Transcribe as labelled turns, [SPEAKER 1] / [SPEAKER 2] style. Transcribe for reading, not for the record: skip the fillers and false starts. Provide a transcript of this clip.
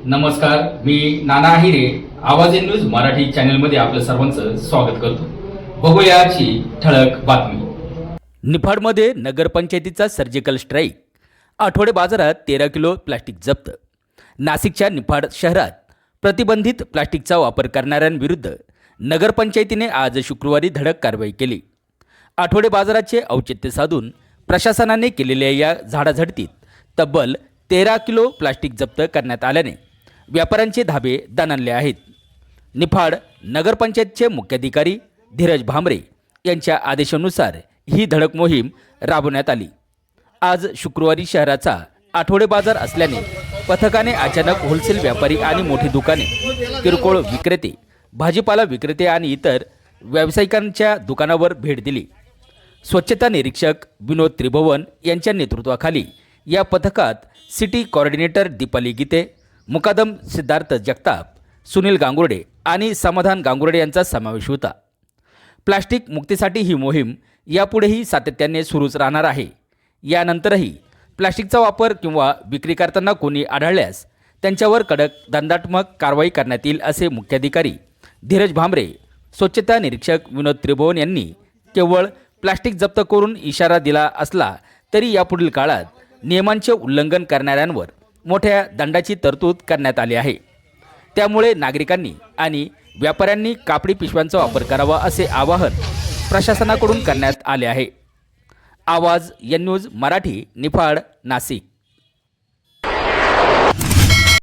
[SPEAKER 1] नमस्कार, मी नाना आहिरे. आवाज in news Marathi चॅनलमध्ये आपलं सर्वांचं स्वागत करतो. बघूया आजची ठळक बातमी.
[SPEAKER 2] निफाडमध्ये नगरपंचायतीचा सर्जिकल स्ट्राईक. आठवडे बाजारात 13 किलो प्लास्टिक जप्त. नाशिकच्या निफाड शहरात प्रतिबंधित प्लास्टिकचा वापर करणाऱ्यांविरुद्ध नगरपंचायतीने आज शुक्रवारी धडक कारवाई केली. आठवडे बाजाराचे औचित्य साधून प्रशासनाने केलेल्या या झाडाझडतीत तब्बल 13 किलो प्लास्टिक जप्त करण्यात आल्याने व्यापाऱ्यांचे धाबे दणाणले आहेत. निफाड नगरपंचायतचे मुख्याधिकारी धीरज भांबरे यांच्या आदेशानुसार ही धडक मोहीम राबवण्यात आली. आज शुक्रवारी शहराचा आठवडे बाजार असल्याने पथकाने अचानक होलसेल व्यापारी आणि मोठी दुकाने, किरकोळ विक्रेते, भाजीपाला विक्रेते आणि इतर व्यावसायिकांच्या दुकानावर भेट दिली. स्वच्छता निरीक्षक विनोद त्रिभुवन यांच्या नेतृत्वाखाली या पथकात सिटी कोऑर्डिनेटर दीपाली गीते, मुकादम सिद्धार्थ जगताप, सुनील गांगुर्डे आणि समाधान गांगुर्डे यांचा समावेश होता. प्लास्टिक मुक्तीसाठी ही मोहीम यापुढेही सातत्याने सुरूच राहणार आहे. यानंतरही प्लास्टिकचा वापर किंवा विक्री करताना कोणी आढळल्यास त्यांच्यावर कडक दंडात्मक कारवाई करण्यात येईल असे मुख्याधिकारी धीरज भांबरे, स्वच्छता निरीक्षक विनोद त्रिभुवन यांनी केवळ प्लास्टिक जप्त करून इशारा दिला असला तरी यापुढील काळात नियमांचे उल्लंघन करणाऱ्यांवर मोठ्या दंडाची तरतूद करण्यात आली आहे. त्यामुळे नागरिकांनी आणि व्यापाऱ्यांनी कापडी पिशव्यांचा वापर करावा असे आवाहन प्रशासनाकडून करण्यात आले आहे. आवाज एन न्यूज मराठी, निफाड, नाशिक.